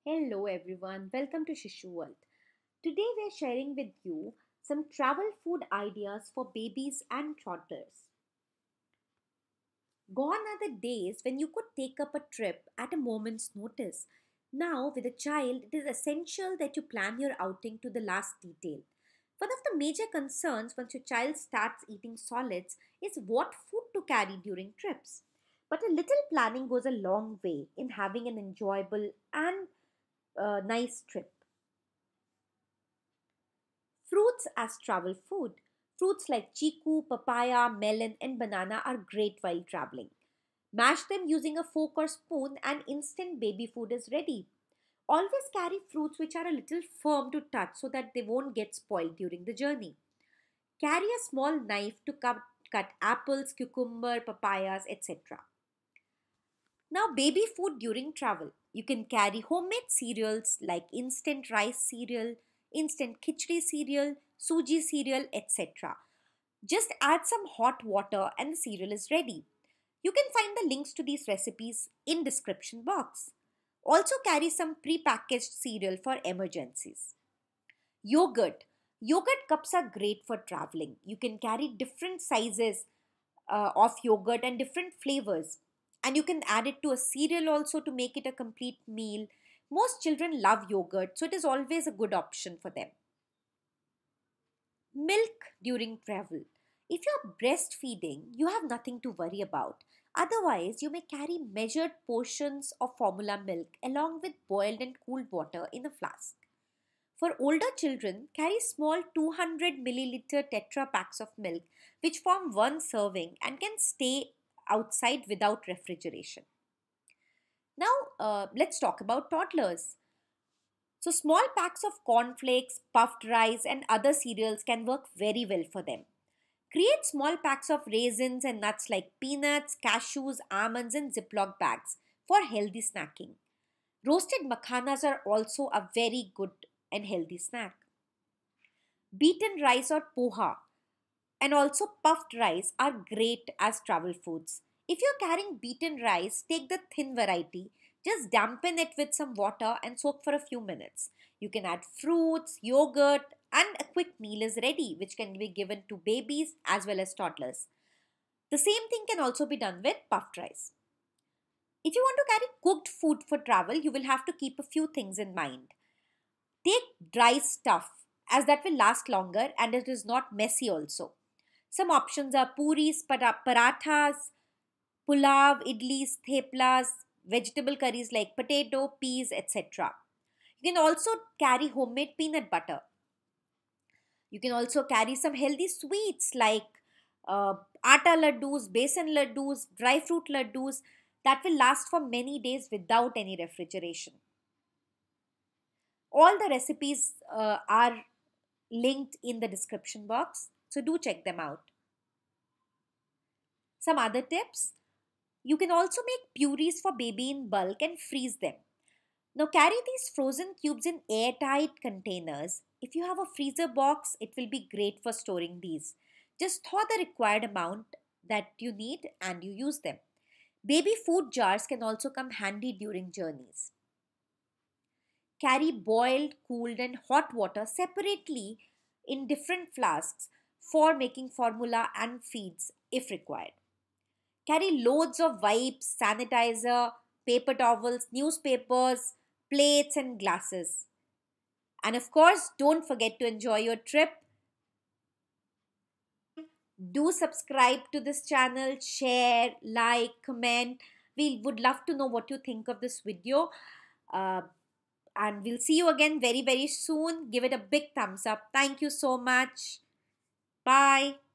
Hello everyone, welcome to Shishu World. Today we are sharing with you some travel food ideas for babies and toddlers. Gone are the days when you could take up a trip at a moment's notice. Now, with a child, it is essential that you plan your outing to the last detail. One of the major concerns once your child starts eating solids is what food to carry during trips. But a little planning goes a long way in having an enjoyable and nice trip. Fruits as travel food. Fruits like chiku, papaya, melon, and banana are great while traveling. Mash them using a fork or spoon, and instant baby food is ready. Always carry fruits which are a little firm to touch so that they won't get spoiled during the journey. Carry a small knife to cut apples, cucumber, papayas, etc. Now, baby food during travel. You can carry homemade cereals like instant rice cereal, instant khichdi cereal, suji cereal, etc. Just add some hot water and the cereal is ready. You can find the links to these recipes in description box. Also carry some pre-packaged cereal for emergencies. Yogurt. Yogurt cups are great for traveling. You can carry different sizes of yogurt and different flavors. And you can add it to a cereal also to make it a complete meal. Most children love yogurt, so it is always a good option for them. Milk during travel. If you're breastfeeding, you have nothing to worry about. Otherwise, you may carry measured portions of formula milk along with boiled and cooled water in a flask. For older children, carry small 200 milliliter Tetra packs of milk which form one serving and can stay outside without refrigeration. Now, let's talk about toddlers. So, small packs of cornflakes, puffed rice, and other cereals can work very well for them. Create small packs of raisins and nuts like peanuts, cashews, almonds, and Ziploc bags for healthy snacking. Roasted makhanas are also a very good and healthy snack. Beaten rice or poha and also puffed rice are great as travel foods. If you're carrying beaten rice, take the thin variety. Just dampen it with some water and soak for a few minutes. You can add fruits, yogurt, and a quick meal is ready, which can be given to babies as well as toddlers. The same thing can also be done with puffed rice. If you want to carry cooked food for travel, you will have to keep a few things in mind. Take dry stuff as that will last longer and it is not messy also. Some options are puris, parathas, pulav, idlis, theplas, vegetable curries like potato, peas, etc. You can also carry homemade peanut butter. You can also carry some healthy sweets like uh, atta laddus, besan laddus, dry fruit laddus that will last for many days without any refrigeration. All the recipes are linked in the description box, so do check them out. Some other tips: you can also make purees for baby in bulk and freeze them. Now carry these frozen cubes in airtight containers. If you have a freezer box, it will be great for storing these. Just thaw the required amount that you need and you use them. Baby food jars can also come handy during journeys. Carry boiled, cooled, and hot water separately in different flasks for making formula and feeds if required. Carry loads of wipes, sanitizer, paper towels, newspapers, plates, and glasses. And of course, don't forget to enjoy your trip. Do subscribe to this channel, share, like, comment. We would love to know what you think of this video. Uh, and we'll see you again very, very soon. Give it a big thumbs up. Thank you so much. Bye.